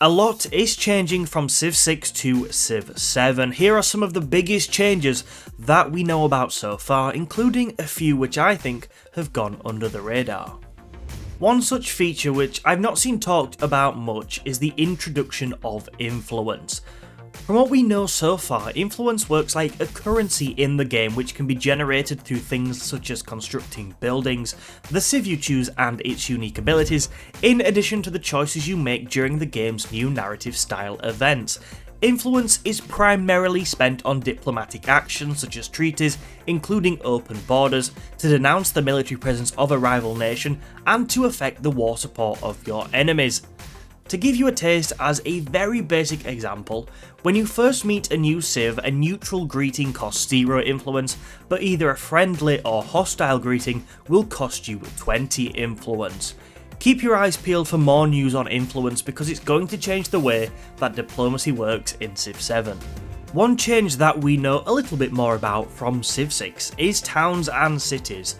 A lot is changing from Civ 6 to Civ 7. Here are some of the biggest changes that we know about so far, including a few which I think have gone under the radar. One such feature which I've not seen talked about much is the introduction of influence. From what we know so far, influence works like a currency in the game which can be generated through things such as constructing buildings, the civ you choose and its unique abilities, in addition to the choices you make during the game's new narrative style events. Influence is primarily spent on diplomatic actions such as treaties, including open borders, to denounce the military presence of a rival nation and to affect the war support of your enemies. To give you a taste as a very basic example, when you first meet a new civ, a neutral greeting costs 0 influence, but either a friendly or hostile greeting will cost you 20 influence. Keep your eyes peeled for more news on influence because it's going to change the way that diplomacy works in Civ 7. One change that we know a little bit more about from Civ 6 is towns and cities.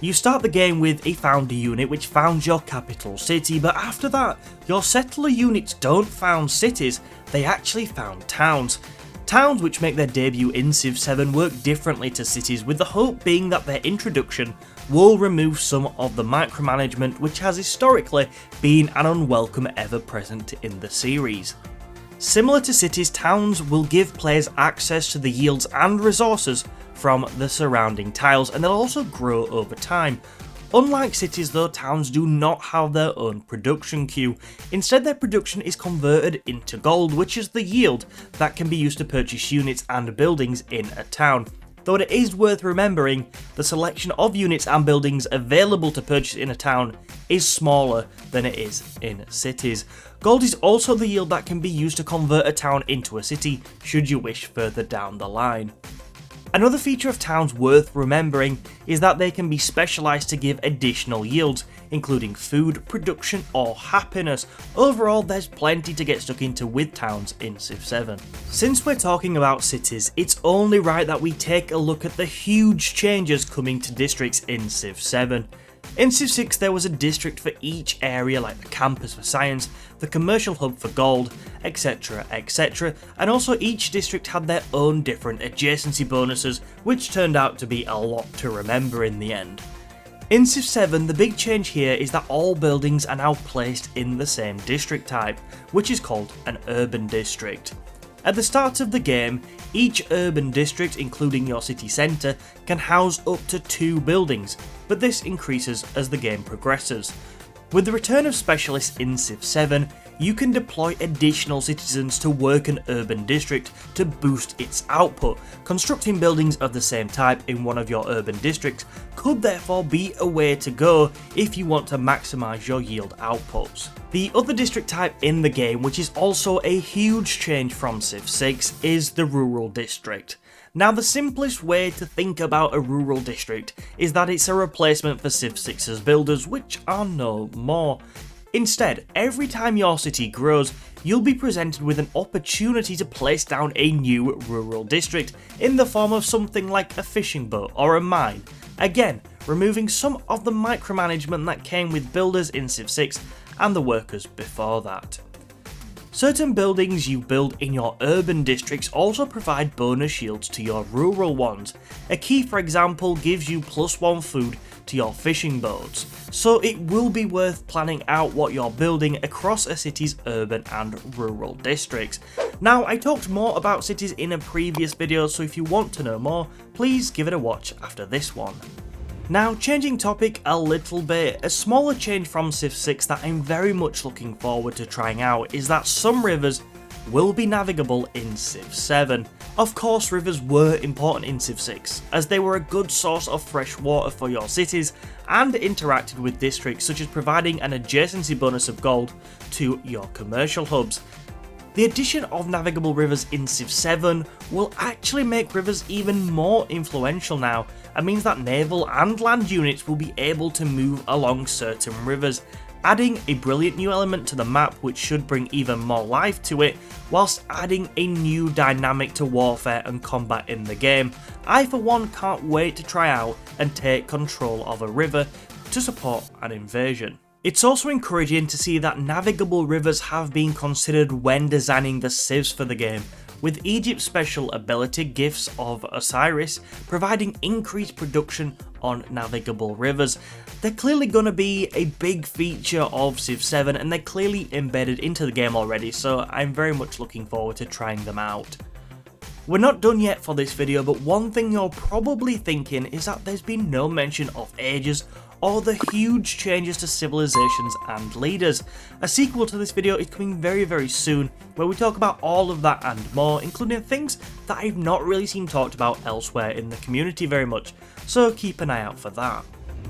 You start the game with a founder unit which founds your capital city, but after that, your settler units don't found cities, they actually found towns. Towns which make their debut in Civ 7 work differently to cities, with the hope being that their introduction will remove some of the micromanagement which has historically been an unwelcome ever-present in the series. Similar to cities, towns will give players access to the yields and resources from the surrounding tiles, and they'll also grow over time. Unlike cities though, towns do not have their own production queue. Instead, their production is converted into gold, which is the yield that can be used to purchase units and buildings in a town. Though it is worth remembering, the selection of units and buildings available to purchase in a town is smaller than it is in cities. Gold is also the yield that can be used to convert a town into a city, should you wish further down the line. Another feature of towns worth remembering is that they can be specialised to give additional yields, including food, production or happiness. Overall, there's plenty to get stuck into with towns in Civ 7. Since we're talking about cities, it's only right that we take a look at the huge changes coming to districts in Civ 7. In Civ 6 there was a district for each area, like the campus for science, the commercial hub for gold, etc, and also each district had their own different adjacency bonuses, which turned out to be a lot to remember in the end. In Civ 7, the big change here is that all buildings are now placed in the same district type, which is called an urban district. At the start of the game, each urban district, including your city centre, can house up to 2 buildings, but this increases as the game progresses. With the return of specialists in Civ 7, you can deploy additional citizens to work an urban district to boost its output. Constructing buildings of the same type in one of your urban districts could therefore be a way to go if you want to maximise your yield outputs. The other district type in the game, which is also a huge change from Civ 6, is the rural district. Now, the simplest way to think about a rural district is that it's a replacement for Civ 6's builders, which are no more. Instead, every time your city grows, you'll be presented with an opportunity to place down a new rural district in the form of something like a fishing boat or a mine, again removing some of the micromanagement that came with builders in Civ 6 and the workers before that. Certain buildings you build in your urban districts also provide bonus yields to your rural ones. A key, for example, gives you +1 food to your fishing boats, so it will be worth planning out what you're building across a city's urban and rural districts. Now, I talked more about cities in a previous video, so if you want to know more, please give it a watch after this one. Now, changing topic a little bit, a smaller change from Civ 6 that I'm very much looking forward to trying out is that some rivers will be navigable in Civ 7. Of course, rivers were important in Civ 6, as they were a good source of fresh water for your cities and interacted with districts, such as providing an adjacency bonus of gold to your commercial hubs. The addition of navigable rivers in Civ 7 will actually make rivers even more influential now, and means that naval and land units will be able to move along certain rivers, adding a brilliant new element to the map which should bring even more life to it, whilst adding a new dynamic to warfare and combat in the game. I for one can't wait to try out and take control of a river to support an invasion. It's also encouraging to see that navigable rivers have been considered when designing the civs for the game, with Egypt's special ability Gifts of Osiris providing increased production on navigable rivers. They're clearly going to be a big feature of Civ 7 and they're clearly embedded into the game already, so I'm very much looking forward to trying them out. We're not done yet for this video, but one thing you're probably thinking is that there's been no mention of ages or the huge changes to civilizations and leaders. A sequel to this video is coming very soon, where we talk about all of that and more, including things that I've not really seen talked about elsewhere in the community very much, so keep an eye out for that.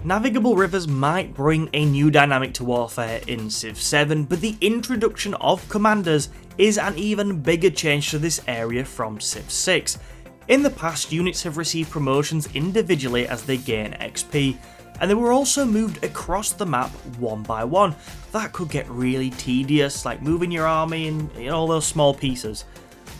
Navigable rivers might bring a new dynamic to warfare in Civ 7, but the introduction of commanders is an even bigger change to this area from Civ 6. In the past, units have received promotions individually as they gain XP, and they were also moved across the map one by one. That could get really tedious, like moving your army in all those small pieces.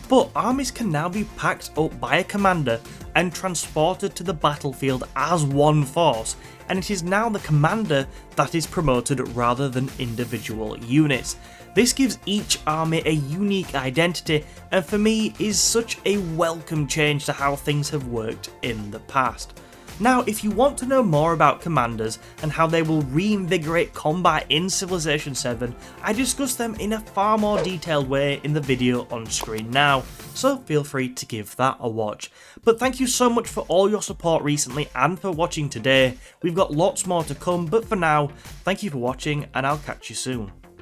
But armies can now be packed up by a commander and transported to the battlefield as one force, and it is now the commander that is promoted rather than individual units. This gives each army a unique identity, and for me is such a welcome change to how things have worked in the past. Now, if you want to know more about commanders and how they will reinvigorate combat in Civilization 7, I discuss them in a far more detailed way in the video on screen now, so feel free to give that a watch. But thank you so much for all your support recently and for watching today. We've got lots more to come, but for now, thank you for watching and I'll catch you soon.